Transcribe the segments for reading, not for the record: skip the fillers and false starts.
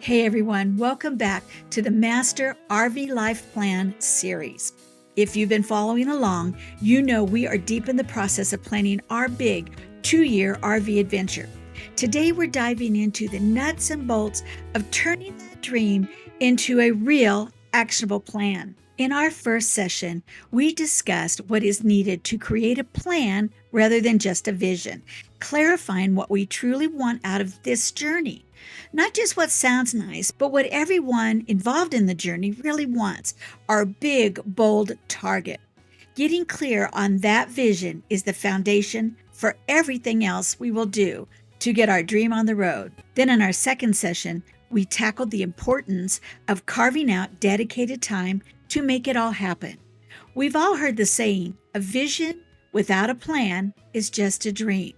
Hey everyone, welcome back to the Master RV Life Plan series. If you've been following along, you know we are deep in the process of planning our big 2-year RV adventure. Today we're diving into the nuts and bolts of turning that dream into a real actionable plan. In our first session, we discussed what is needed to create a plan rather than just a vision, clarifying what we truly want out of this journey. Not just what sounds nice, but what everyone involved in the journey really wants, our big, bold target. Getting clear on that vision is the foundation for everything else we will do to get our dream on the road. Then in our second session, we tackled the importance of carving out dedicated time to make it all happen. We've all heard the saying, a vision without a plan is just a dream.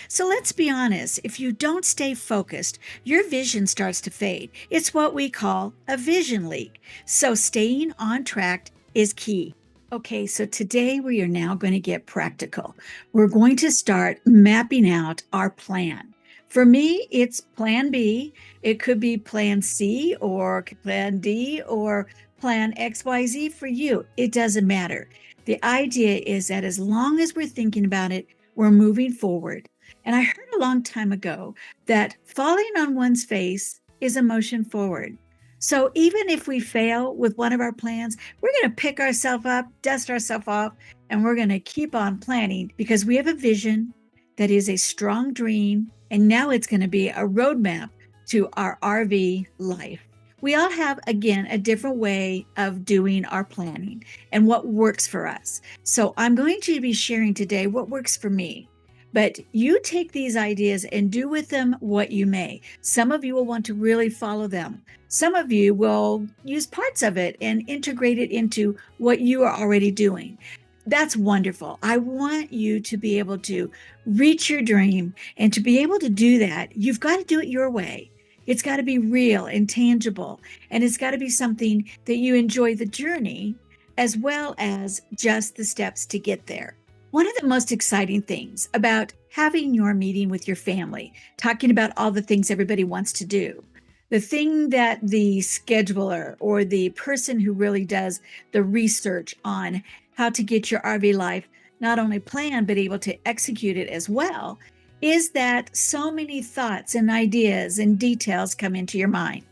So let's be honest, if you don't stay focused, your vision starts to fade. It's what we call a vision leak. So staying on track is key. Okay, so today we are now going to get practical. We're going to start mapping out our plan. For me, it's plan B. It could be plan C or plan D or plan XYZ for you. It doesn't matter. The idea is that as long as we're thinking about it, we're moving forward. And I heard a long time ago that falling on one's face is a motion forward. So even if we fail with one of our plans, we're going to pick ourselves up, dust ourselves off, and we're going to keep on planning because we have a vision that is a strong dream. And now it's going to be a roadmap to our RV life. We all have, again, a different way of doing our planning and what works for us. So I'm going to be sharing today what works for me. But you take these ideas and do with them what you may. Some of you will want to really follow them. Some of you will use parts of it and integrate it into what you are already doing. That's wonderful. I want you to be able to reach your dream, and to be able to do that, you've got to do it your way. It's got to be real and tangible, and it's got to be something that you enjoy the journey as well as just the steps to get there. One of the most exciting things about having your meeting with your family, talking about all the things everybody wants to do, the thing that the scheduler or the person who really does the research on how to get your RV life not only planned but able to execute it as well, is that so many thoughts and ideas and details come into your mind.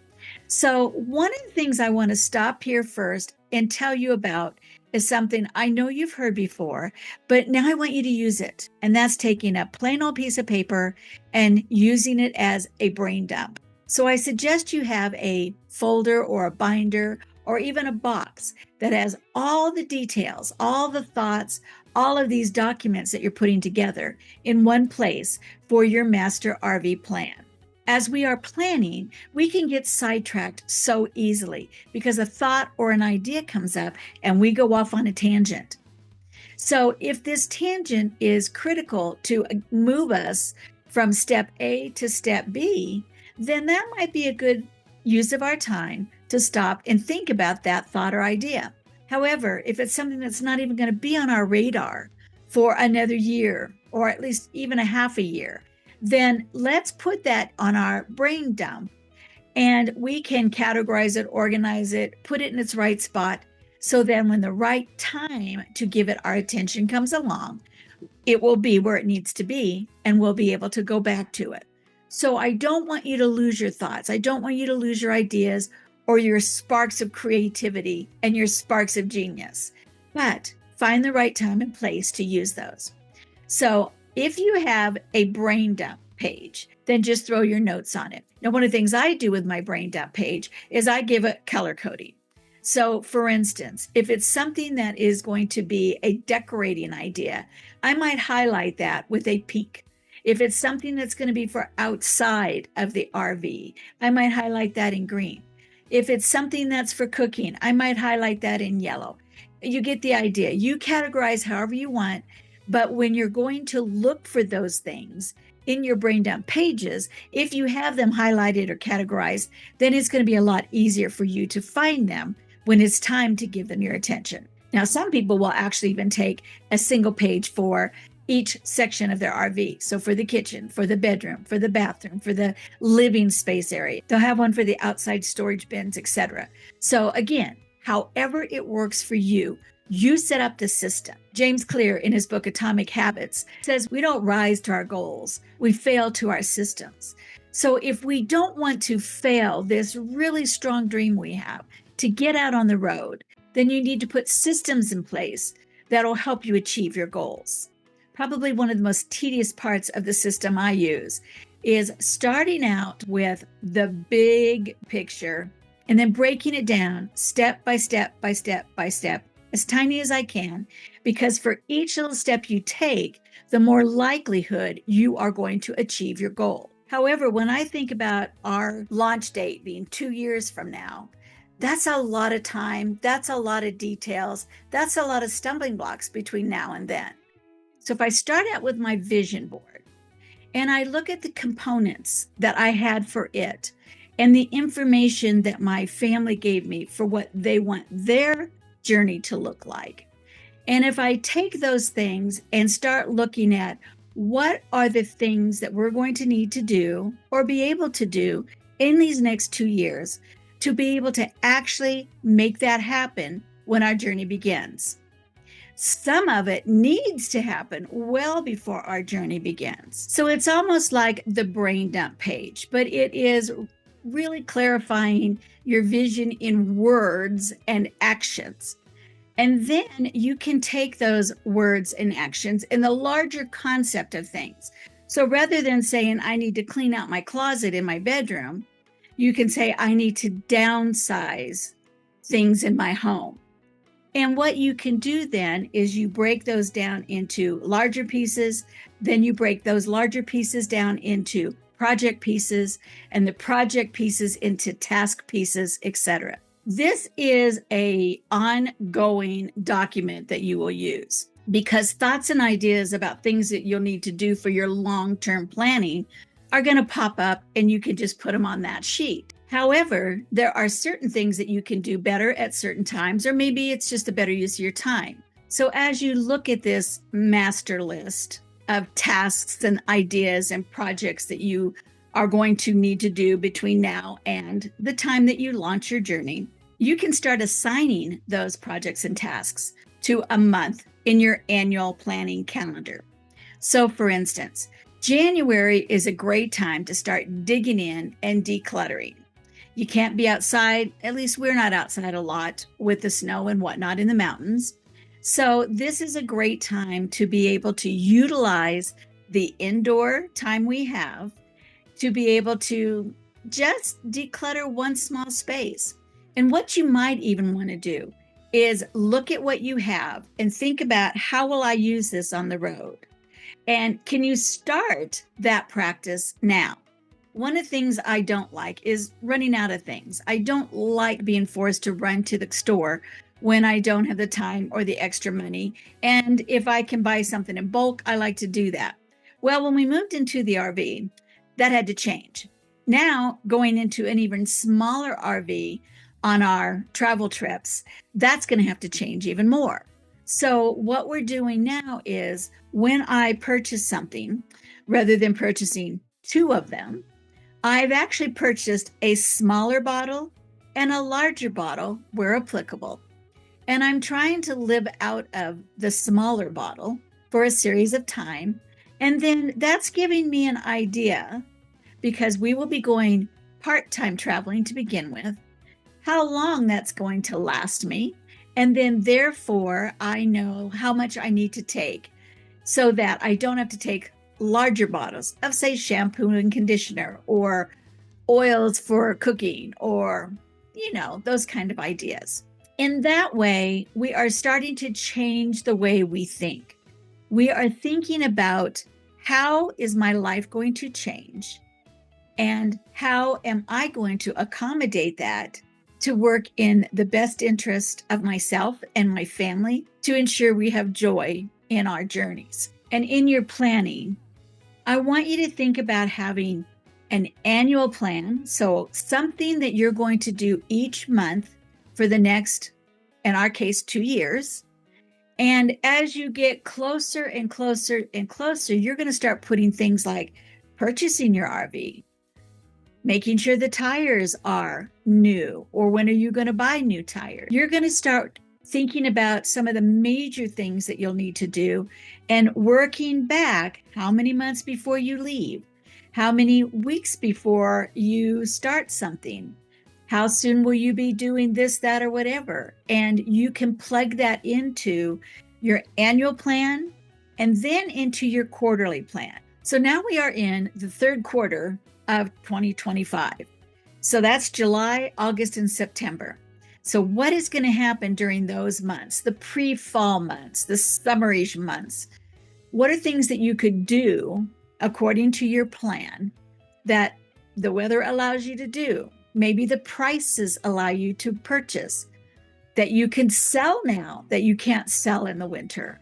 So one of the things I want to stop here first and tell you about is something I know you've heard before, but now I want you to use it. And that's taking a plain old piece of paper and using it as a brain dump. So I suggest you have a folder or a binder or even a box that has all the details, all the thoughts, all of these documents that you're putting together in one place for your master RV plan. As we are planning, we can get sidetracked so easily because a thought or an idea comes up and we go off on a tangent. So if this tangent is critical to move us from step A to step B, then that might be a good use of our time to stop and think about that thought or idea. However, if it's something that's not even going to be on our radar for another year, or at least even a half a year, then let's put that on our brain dump and we can categorize it, organize it, put it in its right spot. So then when the right time to give it our attention comes along, it will be where it needs to be and we'll be able to go back to it. So I don't want you to lose your thoughts. I don't want you to lose your ideas or your sparks of creativity and your sparks of genius, but find the right time and place to use those. So if you have a brain dump page, then just throw your notes on it. Now, one of the things I do with my brain dump page is I give it color coding. So for instance, if it's something that is going to be a decorating idea, I might highlight that with a pink. If it's something that's going to be for outside of the RV, I might highlight that in green. If it's something that's for cooking, I might highlight that in yellow. You get the idea. You categorize however you want. But when you're going to look for those things in your brain dump pages, if you have them highlighted or categorized, then it's going to be a lot easier for you to find them when it's time to give them your attention. Now, some people will actually even take a single page for each section of their RV. So for the kitchen, for the bedroom, for the bathroom, for the living space area, they'll have one for the outside storage bins, etc. So again, however it works for you, you set up the system. James Clear, in his book Atomic Habits, says we don't rise to our goals, we fail to our systems. So if we don't want to fail this really strong dream we have to get out on the road, then you need to put systems in place that'll help you achieve your goals. Probably one of the most tedious parts of the system I use is starting out with the big picture and then breaking it down step by step by step by step, as tiny as I can, because for each little step you take, the more likelihood you are going to achieve your goal. However, when I think about our launch date being 2 years from now, that's a lot of time, that's a lot of details, that's a lot of stumbling blocks between now and then. So if I start out with my vision board and I look at the components that I had for it and the information that my family gave me for what they want their journey to look like, and if I take those things and start looking at what are the things that we're going to need to do or be able to do in these next 2 years to be able to actually make that happen when our journey begins. Some of it needs to happen well before our journey begins. So it's almost like the brain dump page, but it is really clarifying your vision in words and actions. And then you can take those words and actions in the larger concept of things. So rather than saying, I need to clean out my closet in my bedroom, you can say, I need to downsize things in my home. And what you can do then is you break those down into larger pieces, then you break those larger pieces down into project pieces, and the project pieces into task pieces, etc. This is an ongoing document that you will use because thoughts and ideas about things that you'll need to do for your long-term planning are going to pop up and you can just put them on that sheet. However, there are certain things that you can do better at certain times, or maybe it's just a better use of your time. So as you look at this master list of tasks and ideas and projects that you are going to need to do between now and the time that you launch your journey, you can start assigning those projects and tasks to a month in your annual planning calendar. So for instance, January is a great time to start digging in and decluttering. You can't be outside, at least we're not outside a lot with the snow and whatnot in the mountains. So this is a great time to be able to utilize the indoor time we have to be able to just declutter one small space. And what you might even want to do is look at what you have and think about, how will I use this on the road? And can you start that practice now? One of the things I don't like is running out of things. I don't like being forced to run to the store when I don't have the time or the extra money. And if I can buy something in bulk, I like to do that. Well, when we moved into the RV, that had to change. Now, going into an even smaller RV on our travel trips, that's going to have to change even more. So what we're doing now is when I purchase something, rather than purchasing 2 of them, I've actually purchased a smaller bottle and a larger bottle where applicable. And I'm trying to live out of the smaller bottle for a series of time. And then that's giving me an idea, because we will be going part-time traveling to begin with, how long that's going to last me. And then therefore, I know how much I need to take so that I don't have to take larger bottles of, say, shampoo and conditioner or oils for cooking or, those kind of ideas. In that way, we are starting to change the way we think. We are thinking about, how is my life going to change? And how am I going to accommodate that to work in the best interest of myself and my family to ensure we have joy in our journeys? And in your planning, I want you to think about having an annual plan. So something that you're going to do each month for the next, in our case, 2 years. And as you get closer and closer and closer, you're going to start putting things like purchasing your RV, making sure the tires are new, or when are you going to buy new tires? You're going to start thinking about some of the major things that you'll need to do and working back how many months before you leave, how many weeks before you start something, how soon will you be doing this, that, or whatever. And you can plug that into your annual plan and then into your quarterly plan. So now we are in the third quarter of 2025. So that's July, August, and September. So what is going to happen during those months, the pre-fall months, the summerish months? What are things that you could do according to your plan that the weather allows you to do? Maybe the prices allow you to purchase, that you can sell now that you can't sell in the winter.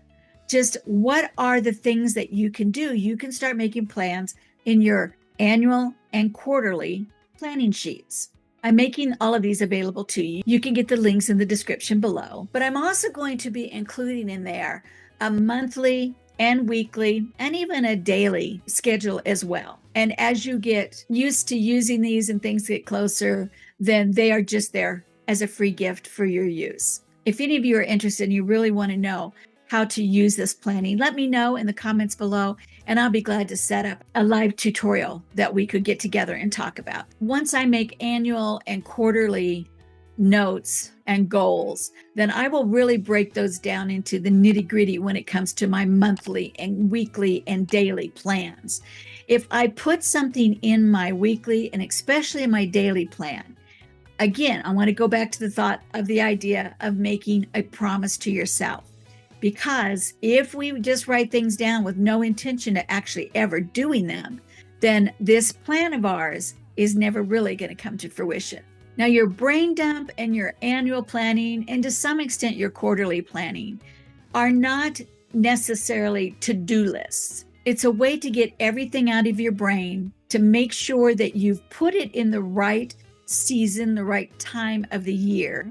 Just what are the things that you can do? You can start making plans in your annual and quarterly planning sheets. I'm making all of these available to you. You can get the links in the description below, but I'm also going to be including in there a monthly and weekly and even a daily schedule as well. And as you get used to using these and things get closer, then they are just there as a free gift for your use. If any of you are interested and you really want to know how to use this planning, let me know in the comments below, and I'll be glad to set up a live tutorial that we could get together and talk about. Once I make annual and quarterly notes and goals, then I will really break those down into the nitty-gritty when it comes to my monthly and weekly and daily plans. If I put something in my weekly and especially in my daily plan, again, I want to go back to the thought of the idea of making a promise to yourself. Because if we just write things down with no intention of actually ever doing them, then this plan of ours is never really going to come to fruition. Now, your brain dump and your annual planning, and to some extent your quarterly planning, are not necessarily to-do lists. It's a way to get everything out of your brain to make sure that you've put it in the right season, the right time of the year,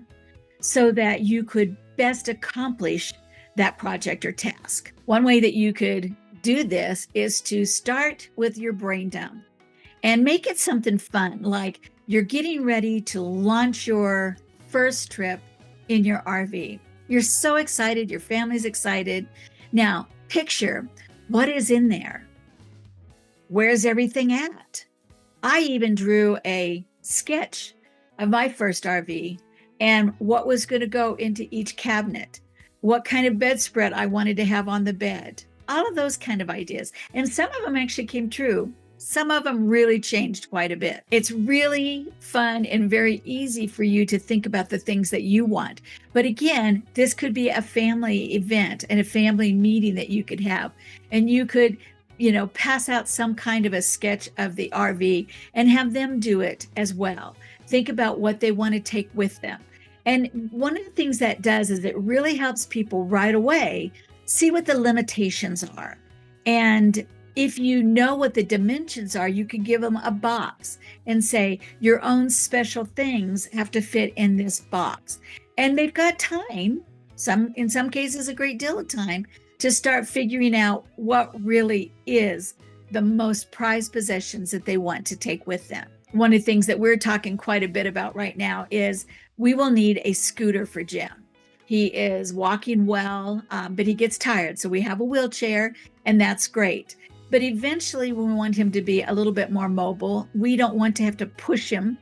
so that you could best accomplish that project or task. One way that you could do this is to start with your brain dump and make it something fun, like you're getting ready to launch your first trip in your RV. You're so excited, your family's excited. Now, picture what is in there. Where's everything at? I even drew a sketch of my first RV and what was going to go into each cabinet, what kind of bedspread I wanted to have on the bed, all of those kind of ideas. And some of them actually came true. Some of them really changed quite a bit. It's really fun and very easy for you to think about the things that you want. But again, this could be a family event and a family meeting that you could have. And you could, pass out some kind of a sketch of the RV and have them do it as well. Think about what they want to take with them. And one of the things that does is it really helps people right away see what the limitations are. And if you know what the dimensions are, you could give them a box and say, your own special things have to fit in this box. And they've got time, in some cases, a great deal of time, to start figuring out what really is the most prized possessions that they want to take with them. One of the things that we're talking quite a bit about right now is we will need a scooter for Jim. He is walking well, but he gets tired. So we have a wheelchair, and that's great. But eventually, when we want him to be a little bit more mobile, we don't want to have to push him.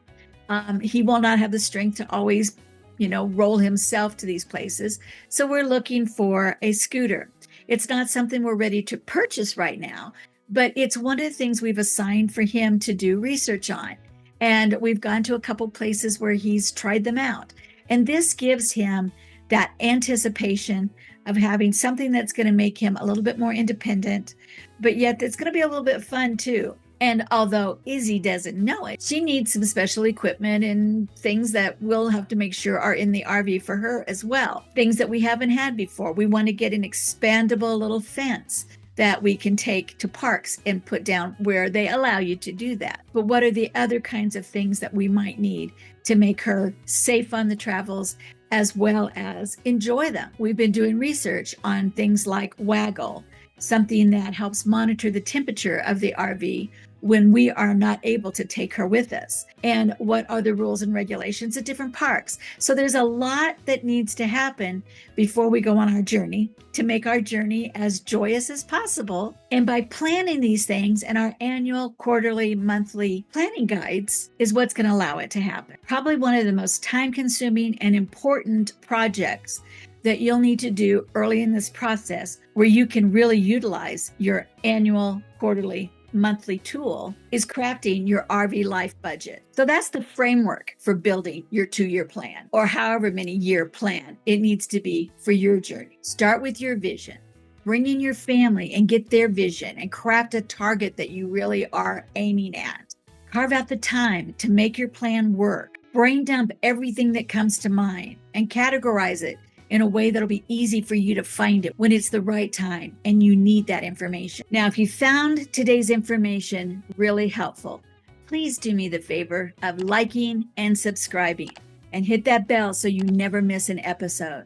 He will not have the strength to always, roll himself to these places. So we're looking for a scooter. It's not something we're ready to purchase right now, but it's one of the things we've assigned for him to do research on. And we've gone to a couple places where he's tried them out. And this gives him that anticipation of having something that's going to make him a little bit more independent, but yet it's going to be a little bit fun too. And although Izzy doesn't know it, she needs some special equipment and things that we'll have to make sure are in the RV for her as well. Things that we haven't had before. We want to get an expandable little fence that we can take to parks and put down where they allow you to do that. But what are the other kinds of things that we might need to make her safe on the travels as well as enjoy them? We've been doing research on things like Waggle, something that helps monitor the temperature of the RV when we are not able to take her with us, and what are the rules and regulations at different parks. So there's a lot that needs to happen before we go on our journey to make our journey as joyous as possible. And by planning these things in our annual, quarterly, monthly planning guides is what's going to allow it to happen. Probably one of the most time-consuming and important projects that you'll need to do early in this process, where you can really utilize your annual, quarterly, monthly tool, is crafting your RV life budget. So that's the framework for building your 2-year plan, or however many year plan it needs to be for your journey. Start with your vision. Bring in your family and get their vision and craft a target that you really are aiming at. Carve out the time to make your plan work. Brain dump everything that comes to mind and categorize it in a way that'll be easy for you to find it when it's the right time and you need that information. Now, if you found today's information really helpful, please do me the favor of liking and subscribing and hit that bell so you never miss an episode.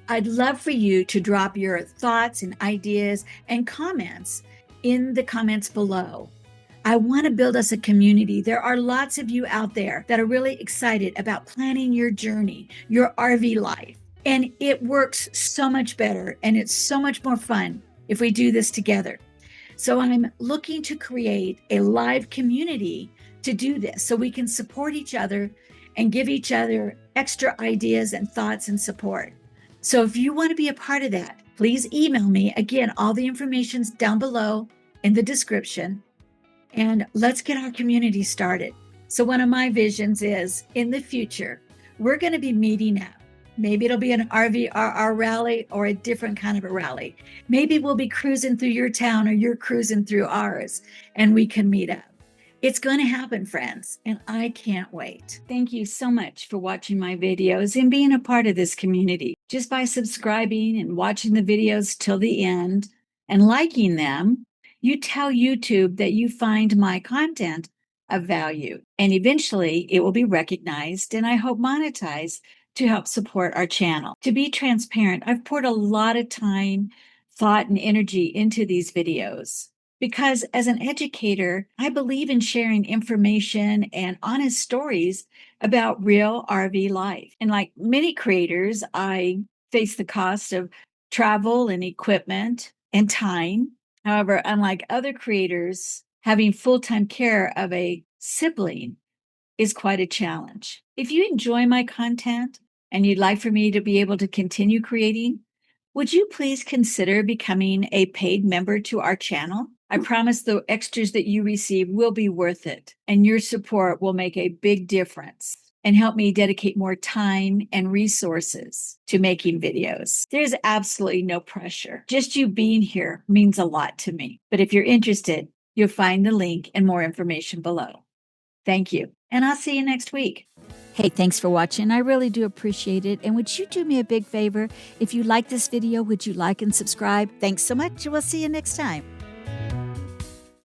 I'd love for you to drop your thoughts and ideas and comments in the comments below. I want to build us a community. There are lots of you out there that are really excited about planning your journey, your RV life. And it works so much better and it's so much more fun if we do this together. So I'm looking to create a live community to do this so we can support each other and give each other extra ideas and thoughts and support. So if you want to be a part of that, please email me. Again, all the information's down below in the description, and let's get our community started. So one of my visions is, in the future, we're going to be meeting up. Maybe it'll be an RVRR rally or a different kind of a rally. Maybe we'll be cruising through your town or you're cruising through ours and we can meet up. It's going to happen, friends, and I can't wait. Thank you so much for watching my videos and being a part of this community. Just by subscribing and watching the videos till the end and liking them, you tell YouTube that you find my content of value, and eventually it will be recognized and I hope monetized to help support our channel. To be transparent, I've poured a lot of time, thought, and energy into these videos because as an educator, I believe in sharing information and honest stories about real RV life. And like many creators, I face the cost of travel and equipment and time. However, unlike other creators, having full-time care of a sibling is quite a challenge. If you enjoy my content and you'd like for me to be able to continue creating, would you please consider becoming a paid member to our channel? I promise the extras that you receive will be worth it, and your support will make a big difference and help me dedicate more time and resources to making videos. There's absolutely no pressure. Just you being here means a lot to me. But if you're interested, you'll find the link and more information below. Thank you, and I'll see you next week. Hey, thanks for watching. I really do appreciate it. And would you do me a big favor? If you like this video, would you like and subscribe? Thanks so much. We'll see you next time.